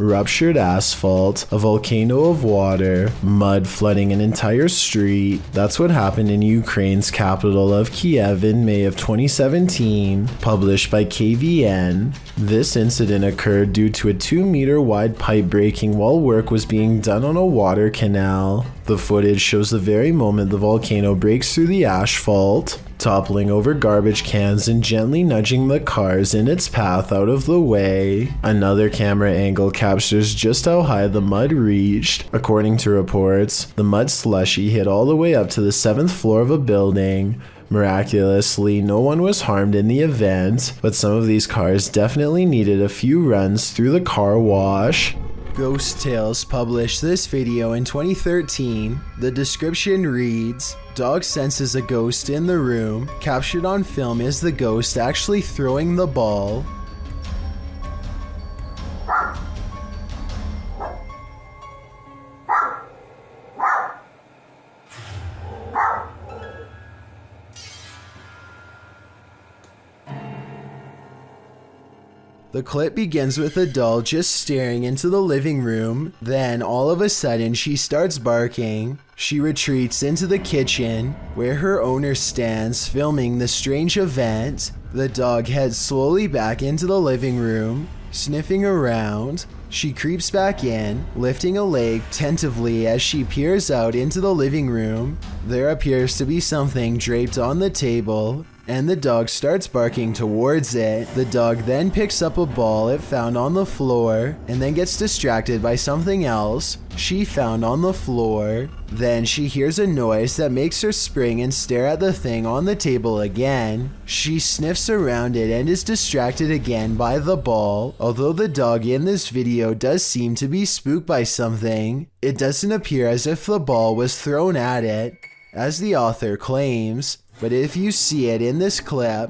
ruptured asphalt, a volcano of water, mud flooding an entire street. That's what happened in Ukraine's capital of Kiev in May of 2017, published by KVN. This incident occurred due to a 2-meter wide pipe breaking while work was being done on a water canal. The footage shows the very moment the volcano breaks through the asphalt, toppling over garbage cans and gently nudging the cars in its path out of the way. Another camera angle captures just how high the mud reached. According to reports, the mud slushy hit all the way up to the 7th floor of a building. Miraculously, no one was harmed in the event, but some of these cars definitely needed a few runs through the car wash. Ghost Tales published this video in 2013. The description reads, "Dog senses a ghost in the room. Captured on film is the ghost actually throwing the ball." The clip begins with a doll just staring into the living room. Then, all of a sudden, she starts barking. She retreats into the kitchen, where her owner stands filming the strange event. The dog heads slowly back into the living room, sniffing around. She creeps back in, lifting a leg tentatively as she peers out into the living room. There appears to be something draped on the table, and the dog starts barking towards it. The dog then picks up a ball it found on the floor and then gets distracted by something else she found on the floor. Then she hears a noise that makes her spring and stare at the thing on the table again. She sniffs around it and is distracted again by the ball. Although the dog in this video does seem to be spooked by something, it doesn't appear as if the ball was thrown at it, as the author claims. But if you see it in this clip,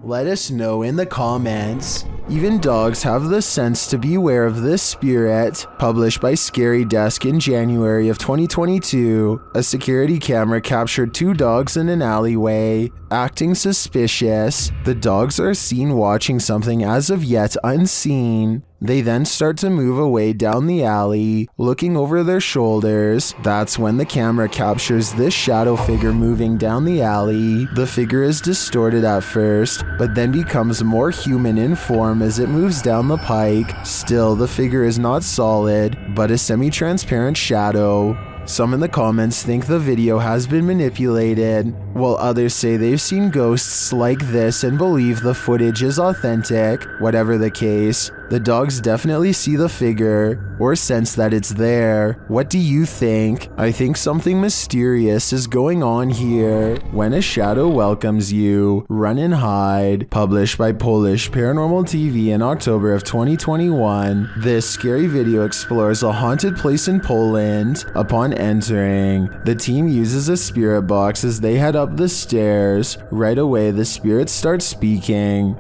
let us know in the comments. Even dogs have the sense to beware of this spirit. Published by Scary Desk in January of 2022, a security camera captured 2 dogs in an alleyway, acting suspicious. The dogs are seen watching something as of yet unseen. They then start to move away down the alley, looking over their shoulders. That's when the camera captures this shadow figure moving down the alley. The figure is distorted at first, but then becomes more human in form as it moves down the pike. Still, the figure is not solid, but a semi-transparent shadow. Some in the comments think the video has been manipulated, while others say they've seen ghosts like this and believe the footage is authentic. Whatever the case, the dogs definitely see the figure, or sense that it's there. What do you think? I think something mysterious is going on here. When a shadow welcomes you, run and hide. Published by Polish Paranormal TV in October of 2021. This scary video explores a haunted place in Poland. Upon entering, the team uses a spirit box as they head up the stairs. Right away, the spirit starts speaking.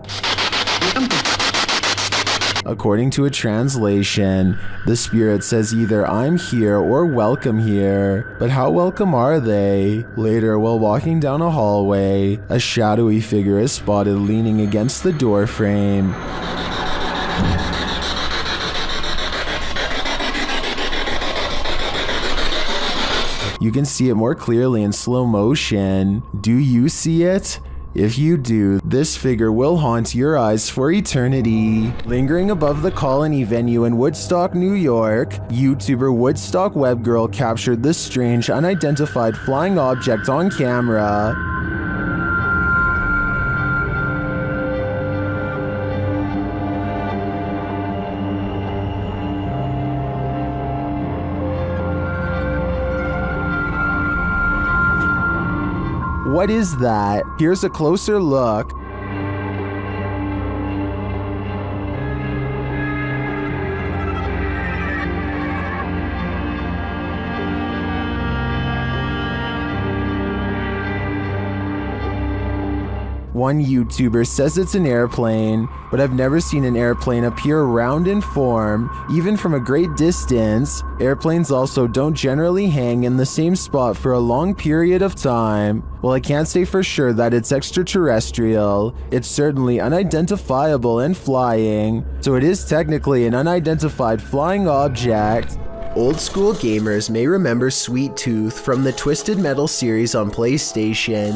According to a translation, the spirit says either "I'm here" or "welcome here." But how welcome are they? Later, while walking down a hallway, a shadowy figure is spotted leaning against the door frame. You can see it more clearly in slow motion. Do you see it? If you do, this figure will haunt your eyes for eternity. Lingering above the Colony venue in Woodstock, New York, YouTuber Woodstock Webgirl captured this strange unidentified flying object on camera. What is that? Here's a closer look. One YouTuber says it's an airplane, but I've never seen an airplane appear round in form, even from a great distance. Airplanes also don't generally hang in the same spot for a long period of time. While I can't say for sure that it's extraterrestrial, it's certainly unidentifiable and flying, so it is technically an unidentified flying object. Old school gamers may remember Sweet Tooth from the Twisted Metal series on PlayStation.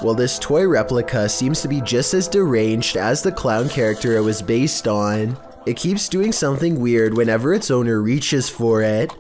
Well, this toy replica seems to be just as deranged as the clown character it was based on. It keeps doing something weird whenever its owner reaches for it.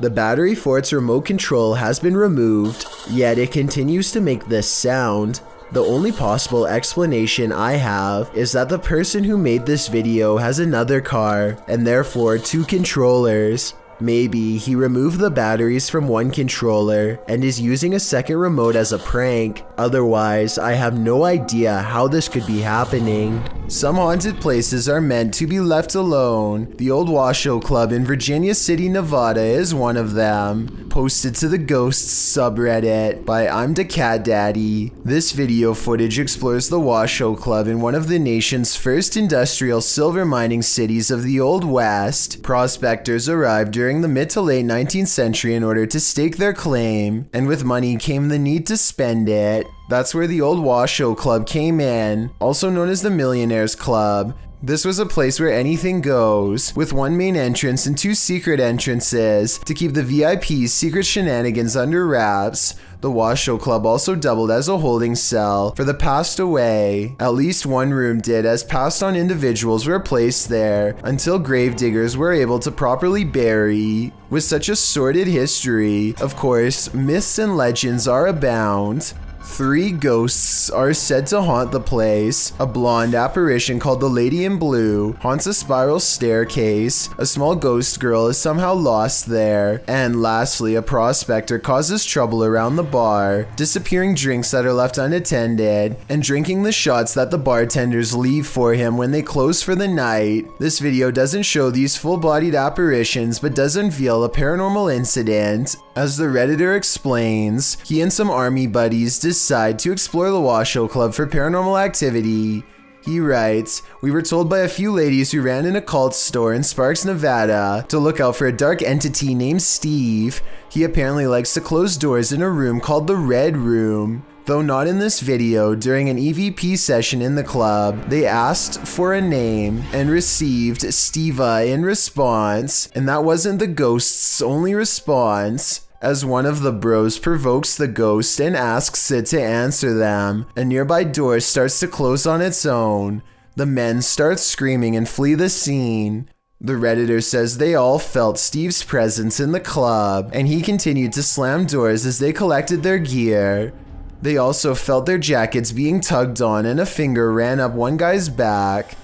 The battery for its remote control has been removed, yet it continues to make this sound. The only possible explanation I have is that the person who made this video has another car, and therefore 2 controllers. Maybe he removed the batteries from one controller and is using a second remote as a prank. Otherwise, I have no idea how this could be happening. Some haunted places are meant to be left alone. The old Washoe Club in Virginia City, Nevada is one of them. Posted to the Ghosts subreddit by I'm the Cat Daddy. This video footage explores the Washoe Club in one of the nation's first industrial silver mining cities of the Old West. Prospectors arrived during the mid to late 19th century in order to stake their claim, and with money came the need to spend it. That's where the old Washoe Club came in, also known as the Millionaires Club. This was a place where anything goes, with one main entrance and 2 secret entrances to keep the VIP's secret shenanigans under wraps. The Washoe Club also doubled as a holding cell for the passed away. At least one room did, as passed on individuals were placed there until gravediggers were able to properly bury. With such a sordid history, of course, myths and legends are abound. 3 ghosts are said to haunt the place. A blonde apparition called the Lady in Blue haunts a spiral staircase. A small ghost girl is somehow lost there. And lastly, a prospector causes trouble around the bar, disappearing drinks that are left unattended, and drinking the shots that the bartenders leave for him when they close for the night. This video doesn't show these full-bodied apparitions, but does unveil a paranormal incident. As the Redditor explains, he and some army buddies decide to explore the Washoe Club for paranormal activity. He writes, "We were told by a few ladies who ran an occult store in Sparks, Nevada, to look out for a dark entity named Steve. He apparently likes to close doors in a room called the Red Room." Though not in this video, during an EVP session in the club, they asked for a name and received Steva in response, and that wasn't the ghost's only response. As one of the bros provokes the ghost and asks it to answer them, a nearby door starts to close on its own. The men start screaming and flee the scene. The Redditor says they all felt Steve's presence in the club, and he continued to slam doors as they collected their gear. They also felt their jackets being tugged on, and a finger ran up one guy's back.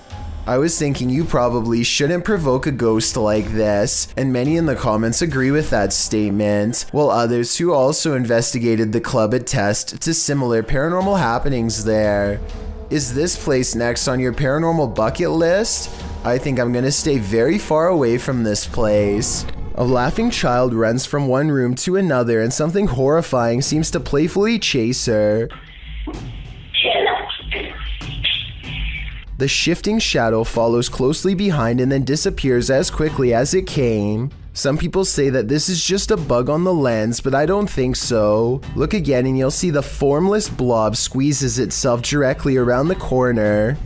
I was thinking you probably shouldn't provoke a ghost like this, and many in the comments agree with that statement, while others who also investigated the club attest to similar paranormal happenings there. Is this place next on your paranormal bucket list? I think I'm gonna stay very far away from this place. A laughing child runs from one room to another, and something horrifying seems to playfully chase her. The shifting shadow follows closely behind and then disappears as quickly as it came. Some people say that this is just a bug on the lens, but I don't think so. Look again and you'll see the formless blob squeezes itself directly around the corner.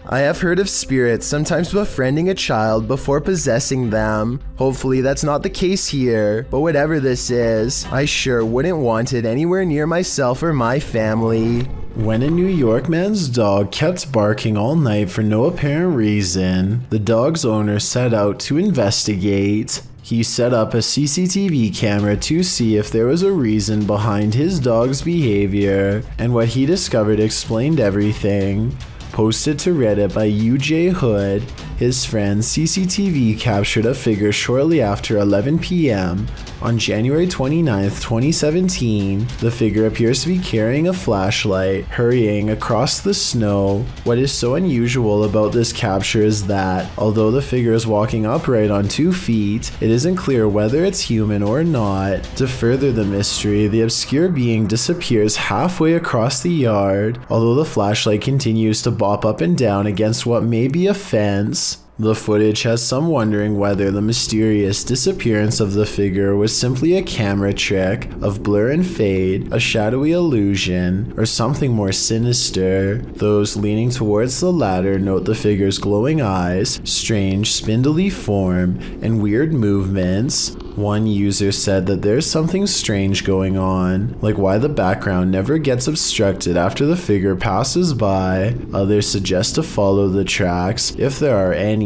I have heard of spirits sometimes befriending a child before possessing them. Hopefully that's not the case here, but whatever this is, I sure wouldn't want it anywhere near myself or my family. When a New York man's dog kept barking all night for no apparent reason, the dog's owner set out to investigate. He set up a CCTV camera to see if there was a reason behind his dog's behavior, and what he discovered explained everything. Posted to Reddit by UJ Hood, his friend's CCTV captured a figure shortly after 11 p.m. On January 29th, 2017, the figure appears to be carrying a flashlight, hurrying across the snow. What is so unusual about this capture is that, although the figure is walking upright on 2 feet, it isn't clear whether it's human or not. To further the mystery, the obscure being disappears halfway across the yard, although the flashlight continues to bop up and down against what may be a fence. The footage has some wondering whether the mysterious disappearance of the figure was simply a camera trick of blur and fade, a shadowy illusion, or something more sinister. Those leaning towards the latter note the figure's glowing eyes, strange spindly form, and weird movements. One user said that there's something strange going on, like why the background never gets obstructed after the figure passes by. Others suggest to follow the tracks, if there are any.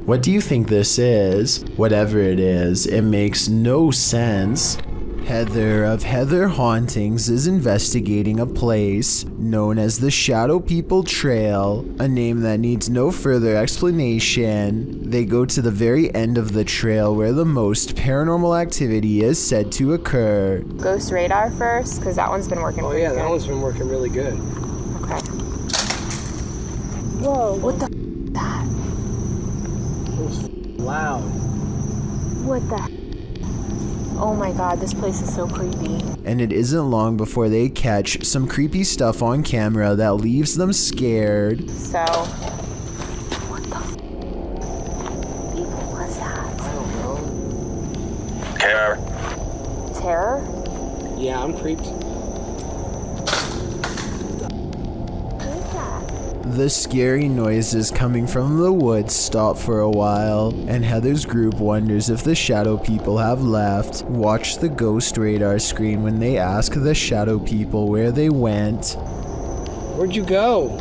What do you think this is? Whatever it is, it makes no sense. Heather of Heather Hauntings is investigating a place known as the Shadow People Trail, a name that needs no further explanation. They go to the very end of the trail where the most paranormal activity is said to occur. Ghost radar first, because that one's been working pretty good. Oh yeah, that one's been working really good. Okay. Whoa, what the f*** that? It was loud. What the Oh my god, this place is so creepy. And it isn't long before they catch some creepy stuff on camera that leaves them scared. So, what the f*** was that? I don't know. Terror. Terror? Yeah, I'm creeped. What is that? The scary noises coming from the woods stop for a while, and Heather's group wonders if the shadow people have left. Watch the ghost radar screen when they ask the shadow people where they went. Where'd you go?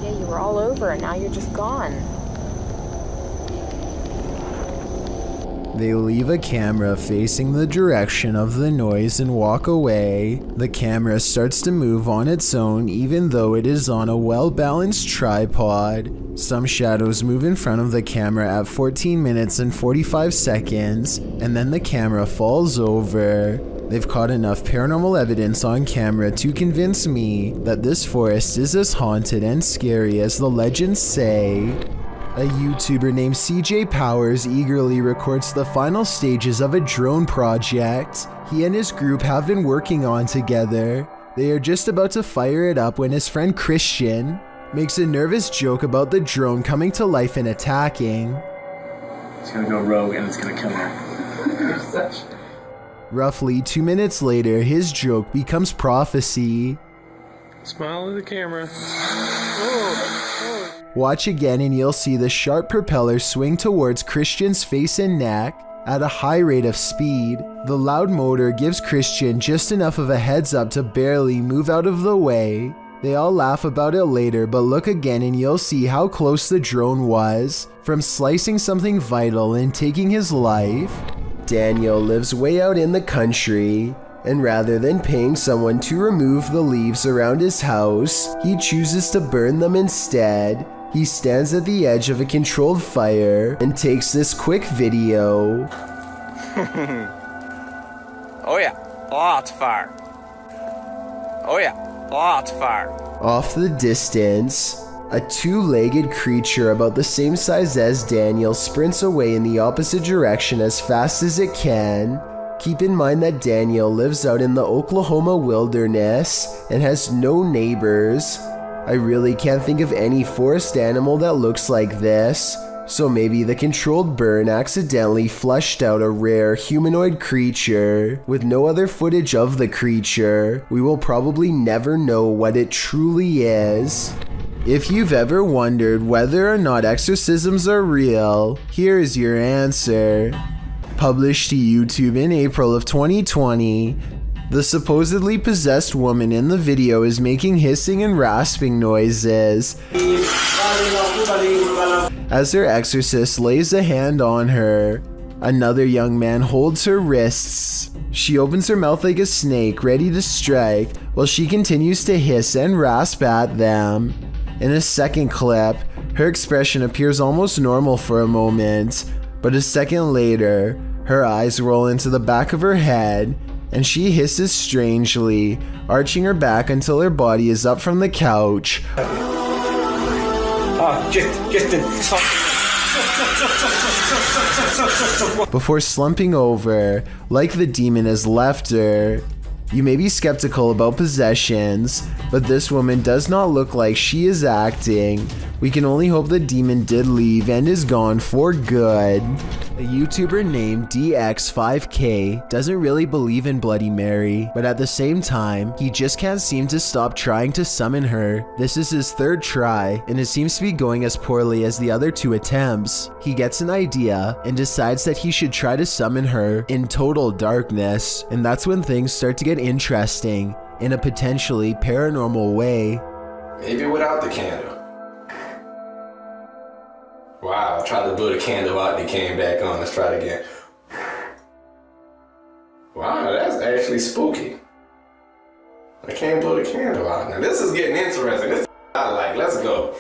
Yeah, you were all over and now you're just gone. They leave a camera facing the direction of the noise and walk away. The camera starts to move on its own even though it is on a well-balanced tripod. Some shadows move in front of the camera at 14 minutes and 45 seconds, and then the camera falls over. They've caught enough paranormal evidence on camera to convince me that this forest is as haunted and scary as the legends say. A YouTuber named CJ Powers eagerly records the final stages of a drone project he and his group have been working on together. They are just about to fire it up when his friend Christian makes a nervous joke about the drone coming to life and attacking. It's gonna go rogue and it's gonna kill her. Roughly 2 minutes later, his joke becomes prophecy. Smile at the camera. Watch again and you'll see the sharp propeller swing towards Christian's face and neck at a high rate of speed. The loud motor gives Christian just enough of a heads up to barely move out of the way. They all laugh about it later, but look again and you'll see how close the drone was from slicing something vital and taking his life. Daniel lives way out in the country, and rather than paying someone to remove the leaves around his house, he chooses to burn them instead. He stands at the edge of a controlled fire and takes this quick video. Oh yeah, lots of fire. Oh yeah, lots of fire. Off the distance, a two-legged creature about the same size as Daniel sprints away in the opposite direction as fast as it can. Keep in mind that Daniel lives out in the Oklahoma wilderness and has no neighbors. I really can't think of any forest animal that looks like this, so maybe the controlled burn accidentally fleshed out a rare humanoid creature. With no other footage of the creature, we will probably never know what it truly is. If you've ever wondered whether or not exorcisms are real, here is your answer. Published to YouTube in April of 2020, the supposedly possessed woman in the video is making hissing and rasping noises as her exorcist lays a hand on her. Another young man holds her wrists. She opens her mouth like a snake, ready to strike, while she continues to hiss and rasp at them. In a second clip, her expression appears almost normal for a moment, but a second later, Her eyes roll into the back of her head, and she hisses strangely, arching her back until her body is up from the couch. Before slumping over, like the demon has left her. You may be skeptical about possessions, but this woman does not look like she is acting. We can only hope the demon did leave and is gone for good. A YouTuber named DX5K doesn't really believe in Bloody Mary, but at the same time, he just can't seem to stop trying to summon her. This is his third try, and it seems to be going as poorly as the other 2 attempts. He gets an idea and decides that he should try to summon her in total darkness, and that's when things start to get interesting in a potentially paranormal way. Maybe without the candle. Wow, I tried to blow the candle out and it came back on. Let's try it again. Wow, that's actually spooky. I can't blow the candle out. Now this is getting interesting. This is I like. Let's go.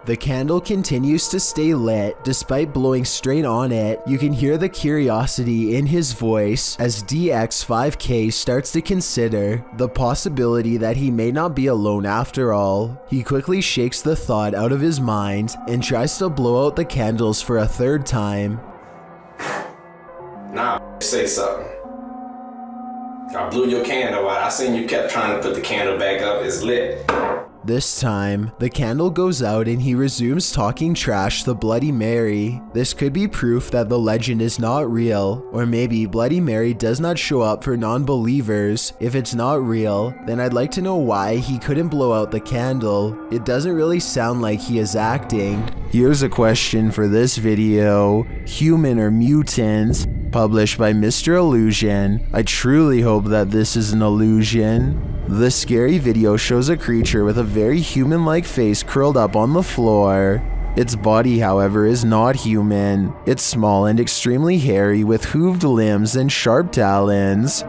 The candle continues to stay lit despite blowing straight on it. You can hear the curiosity in his voice as DX5K starts to consider the possibility that he may not be alone after all. He quickly shakes the thought out of his mind and tries to blow out the candles for a 3rd time. Now, say something. I blew your candle out. I seen you kept trying to put the candle back up. It's lit. This time, the candle goes out and he resumes talking trash to Bloody Mary. This could be proof that the legend is not real, or maybe Bloody Mary does not show up for non-believers. If it's not real, then I'd like to know why he couldn't blow out the candle. It doesn't really sound like he is acting. Here's a question for this video: human or mutant? Published by Mr. Illusion. I truly hope that this is an illusion. The scary video shows a creature with a very human-like face curled up on the floor. Its body, however, is not human. It's small and extremely hairy with hooved limbs and sharp talons.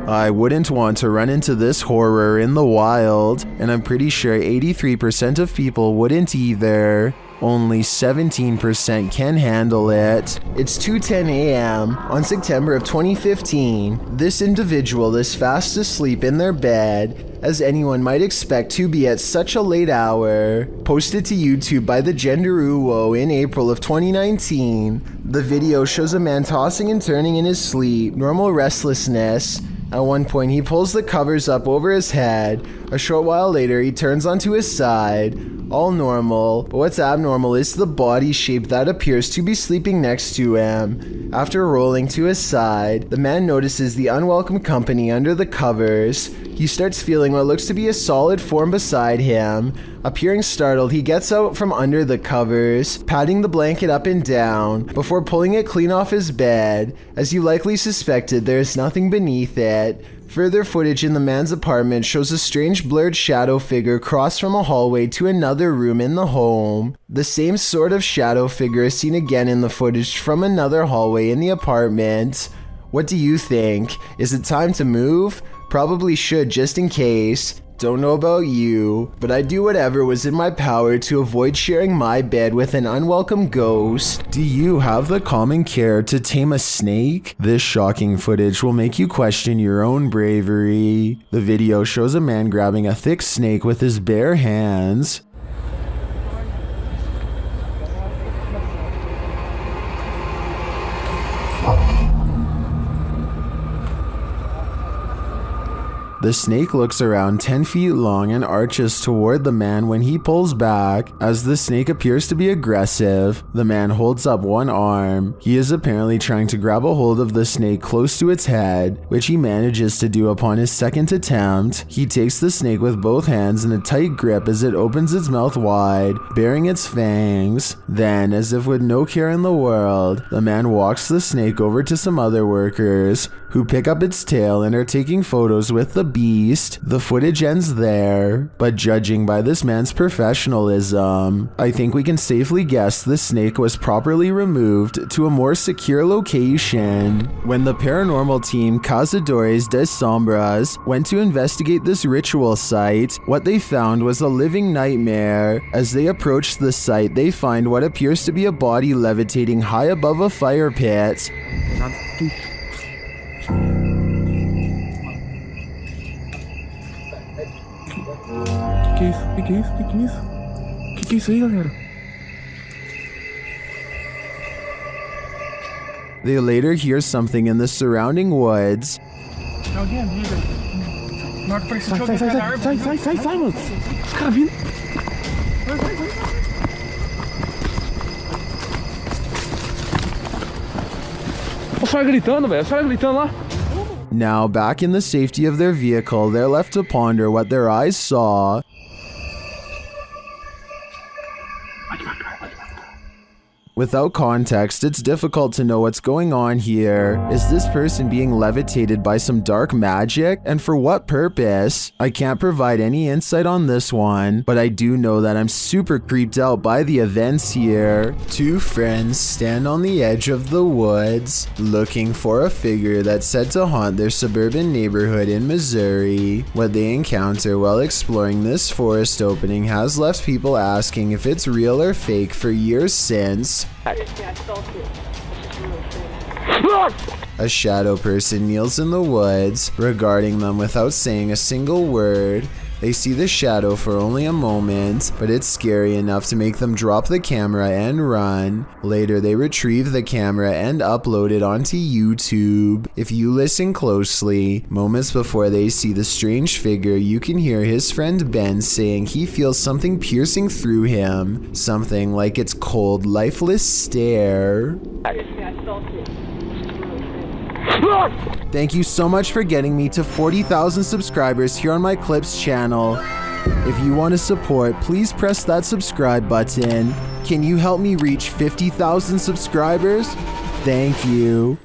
I wouldn't want to run into this horror in the wild, and I'm pretty sure 83% of people wouldn't either. Only 17% can handle it. It's 2:10 a.m. on September of 2015. This individual is fast asleep in their bed, as anyone might expect to be at such a late hour. Posted to YouTube by the Gender UFO in April of 2019. The video shows a man tossing and turning in his sleep, normal restlessness. At one point, he pulls the covers up over his head. A short while later, he turns onto his side. All normal, but what's abnormal is the body shape that appears to be sleeping next to him. After rolling to his side, the man notices the unwelcome company under the covers. He starts feeling what looks to be a solid form beside him. Appearing startled, he gets out from under the covers, patting the blanket up and down, before pulling it clean off his bed. As you likely suspected, there is nothing beneath it. Further footage in the man's apartment shows a strange blurred shadow figure cross from a hallway to another room in the home. The same sort of shadow figure is seen again in the footage from another hallway in the apartment. What do you think? Is it time to move? Probably should, just in case. Don't know about you, but I'd do whatever was in my power to avoid sharing my bed with an unwelcome ghost. Do you have the common care to tame a snake? This shocking footage will make you question your own bravery. The video shows a man grabbing a thick snake with his bare hands. The snake looks around 10 feet long and arches toward the man when he pulls back. As the snake appears to be aggressive, the man holds up one arm. He is apparently trying to grab a hold of the snake close to its head, which he manages to do upon his second attempt. He takes the snake with both hands in a tight grip as it opens its mouth wide, baring its fangs. Then, as if with no care in the world, the man walks the snake over to some other workers, who pick up its tail and are taking photos with the beast. The footage ends there, but judging by this man's professionalism, I think we can safely guess the snake was properly removed to a more secure location. When the paranormal team Cazadores de Sombras went to investigate this ritual site, what they found was a living nightmare. As they approached the site, they find what appears to be a body levitating high above a fire pit. Que é isso aí, galera? They later hear something in the surrounding woods. Tem alguém ali, velho. Na hora que parecia que alguém na árvore. Sai, mano. Os caras vindo. Vai. Os caras gritando, velho. Os caras gritando lá. Now, back in the safety of their vehicle, they're left to ponder what their eyes saw. Without context, it's difficult to know what's going on here. Is this person being levitated by some dark magic? And for what purpose? I can't provide any insight on this one, but I do know that I'm super creeped out by the events here. Two friends stand on the edge of the woods, looking for a figure that's said to haunt their suburban neighborhood in Missouri. What they encounter while exploring this forest opening has left people asking if it's real or fake for years since. A shadow person kneels in the woods, regarding them without saying a single word. They see the shadow for only a moment, but it's scary enough to make them drop the camera and run. Later, they retrieve the camera and upload it onto YouTube. If you listen closely, moments before they see the strange figure, you can hear his friend Ben saying he feels something piercing through him, something like its cold, lifeless stare. Thank you so much for getting me to 40,000 subscribers here on my Clips channel. If you want to support, please press that subscribe button. Can you help me reach 50,000 subscribers? Thank you.